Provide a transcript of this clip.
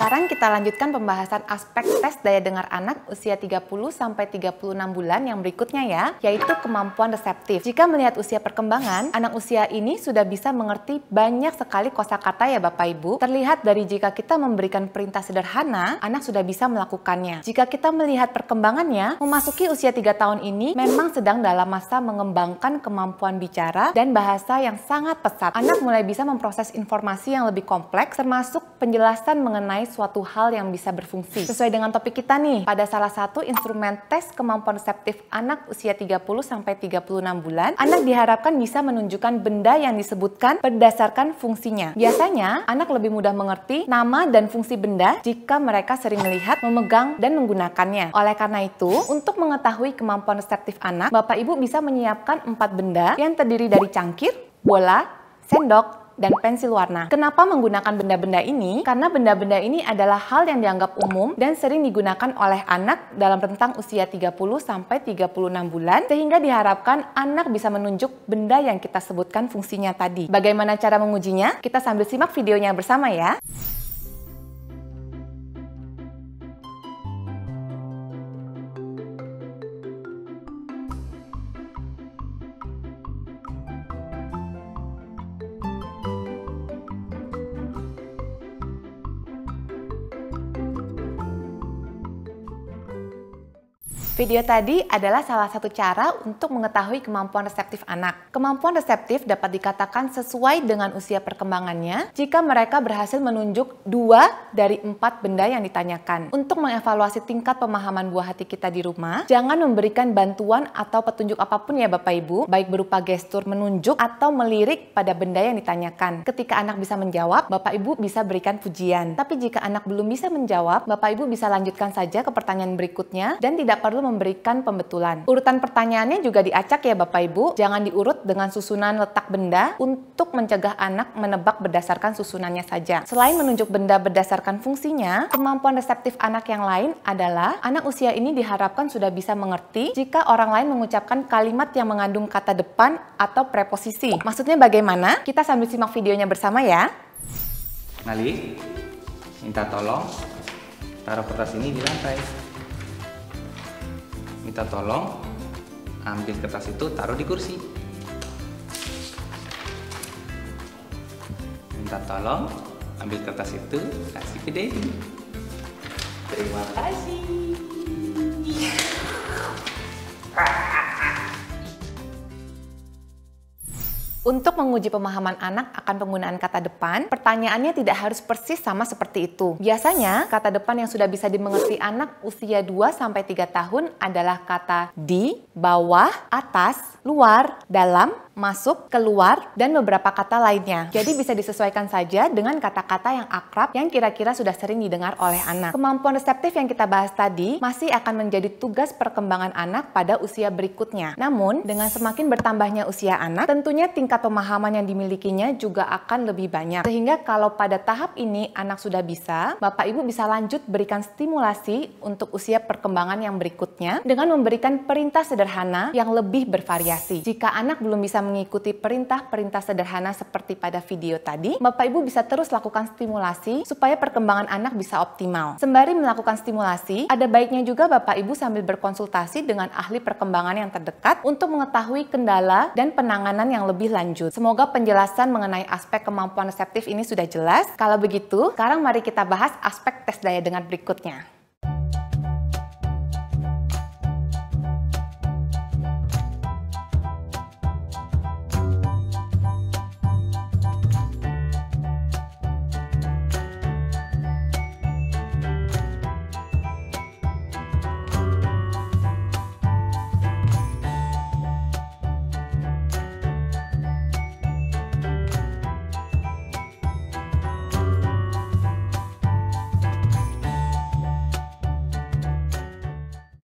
Sekarang kita lanjutkan pembahasan aspek tes daya dengar anak usia 30-36 bulan yang berikutnya ya, yaitu kemampuan reseptif. Jika melihat usia perkembangan, anak usia ini sudah bisa mengerti banyak sekali kosakata ya Bapak Ibu. Terlihat dari jika kita memberikan perintah sederhana, anak sudah bisa melakukannya. Jika kita melihat perkembangannya, memasuki usia 3 tahun ini memang sedang dalam masa mengembangkan kemampuan bicara dan bahasa yang sangat pesat. Anak mulai bisa memproses informasi yang lebih kompleks, termasuk penjelasan mengenai suatu hal yang bisa berfungsi. Sesuai dengan topik kita nih, pada salah satu instrumen tes kemampuan reseptif anak usia 30-36 bulan, anak diharapkan bisa menunjukkan benda yang disebutkan berdasarkan fungsinya. Biasanya, anak lebih mudah mengerti nama dan fungsi benda jika mereka sering melihat, memegang, dan menggunakannya. Oleh karena itu, untuk mengetahui kemampuan reseptif anak, Bapak Ibu bisa menyiapkan 4 benda yang terdiri dari cangkir, bola, sendok, dan pensil warna. Kenapa menggunakan benda-benda ini? Karena benda-benda ini adalah hal yang dianggap umum dan sering digunakan oleh anak dalam rentang usia 30-36 bulan, sehingga diharapkan anak bisa menunjuk benda yang kita sebutkan fungsinya tadi. Bagaimana cara mengujinya? Kita sambil simak videonya bersama ya. Video tadi adalah salah satu cara untuk mengetahui kemampuan reseptif anak. Kemampuan reseptif dapat dikatakan sesuai dengan usia perkembangannya jika mereka berhasil menunjuk 2 dari 4 benda yang ditanyakan. Untuk mengevaluasi tingkat pemahaman buah hati kita di rumah, jangan memberikan bantuan atau petunjuk apapun ya Bapak Ibu, baik berupa gestur menunjuk atau melirik pada benda yang ditanyakan. Ketika anak bisa menjawab, Bapak Ibu bisa berikan pujian. Tapi jika anak belum bisa menjawab, Bapak Ibu bisa lanjutkan saja ke pertanyaan berikutnya dan tidak perlu memberikan pembetulan. Urutan pertanyaannya juga diacak ya Bapak Ibu, jangan diurut dengan susunan letak benda untuk mencegah anak menebak berdasarkan susunannya saja. Selain menunjuk benda berdasarkan fungsinya, kemampuan reseptif anak yang lain adalah anak usia ini diharapkan sudah bisa mengerti jika orang lain mengucapkan kalimat yang mengandung kata depan atau preposisi. Maksudnya bagaimana? Kita sambil simak videonya bersama ya. Nali, minta tolong taruh kertas ini di lantai. Minta tolong ambil kertas itu taruh di kursi. Minta tolong ambil kertas itu kasih ke Dedi. Terima kasih. Untuk menguji pemahaman anak akan penggunaan kata depan, pertanyaannya tidak harus persis sama seperti itu. Biasanya, kata depan yang sudah bisa dimengerti anak usia 2-3 tahun adalah kata di, bawah, atas, luar, dalam, masuk, keluar, dan beberapa kata lainnya. Jadi bisa disesuaikan saja dengan kata-kata yang akrab yang kira-kira sudah sering didengar oleh anak. Kemampuan reseptif yang kita bahas tadi masih akan menjadi tugas perkembangan anak pada usia berikutnya. Namun, dengan semakin bertambahnya usia anak, tentunya tingkat pemahaman yang dimilikinya juga akan lebih banyak. Sehingga kalau pada tahap ini anak sudah bisa, Bapak Ibu bisa lanjut berikan stimulasi untuk usia perkembangan yang berikutnya dengan memberikan perintah sederhana yang lebih bervariasi. Jika anak belum bisa mengikuti perintah-perintah sederhana seperti pada video tadi, Bapak Ibu bisa terus lakukan stimulasi supaya perkembangan anak bisa optimal. Sembari melakukan stimulasi, ada baiknya juga Bapak Ibu sambil berkonsultasi dengan ahli perkembangan yang terdekat untuk mengetahui kendala dan penanganan yang lebih lanjut. Semoga penjelasan mengenai aspek kemampuan reseptif ini sudah jelas. Kalau begitu, sekarang mari kita bahas aspek tes daya dengar berikutnya.